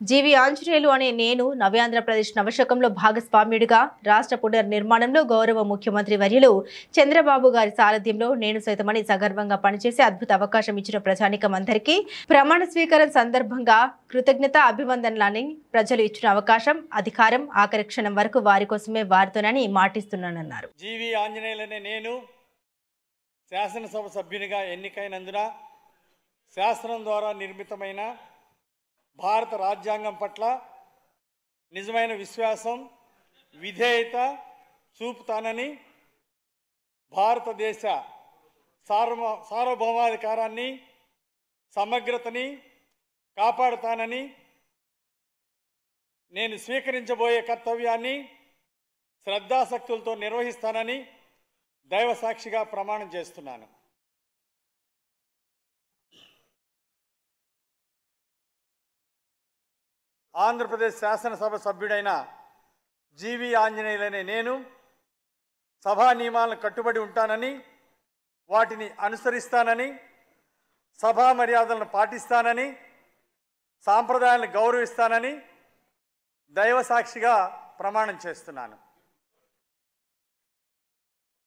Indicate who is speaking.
Speaker 1: జీవి ఆంజనేయులు అనే నేను నవ్యాంధ్రప్రదేశ్ నవశకంలో భాగస్వామ్యుడిగా రాష్ట్ర పునర్నిర్మాణంలో గౌరవ ముఖ్యమంత్రి వర్యులు చంద్రబాబు గారి సారథ్యంలో నేను సైతమని సగర్వంగా పనిచేసే అద్భుత అవకాశం ఇచ్చిన ప్రజానికం అందరికీ ప్రమాణ స్వీకారం సందర్భంగా కృతజ్ఞత అభివందనలని ప్రజలు ఇచ్చిన అవకాశం అధికారం ఆఖరి క్షణం వరకు వారి కోసమే వారితోనని మాటిస్తున్నానన్నారు.
Speaker 2: జీవి ఆంజనేయులనే నేను శాసనసభ సభ్యునిగా ఎన్నికైనందున శాసనం ద్వారా నిర్మితమైన భారత రాజ్యాంగం పట్ల నిజమైన విశ్వాసం విధేయత చూపుతానని భారతదేశ సార్వభౌమాధికారాన్ని సమగ్రతని కాపాడుతానని నేను స్వీకరించబోయే కర్తవ్యాన్ని శ్రద్ధాశక్తులతో నిర్వహిస్తానని దైవ సాక్షిగా ప్రమాణం చేస్తున్నాను. ఆంధ్రప్రదేశ్ శాసనసభ సభ్యుడైన జీవి ఆంజనేయులనే నేను సభా నియమాలను కట్టుబడి ఉంటానని వాటిని అనుసరిస్తానని సభా మర్యాదలను పాటిస్తానని సాంప్రదాయాలను గౌరవిస్తానని దైవ సాక్షిగా ప్రమాణం చేస్తున్నాను.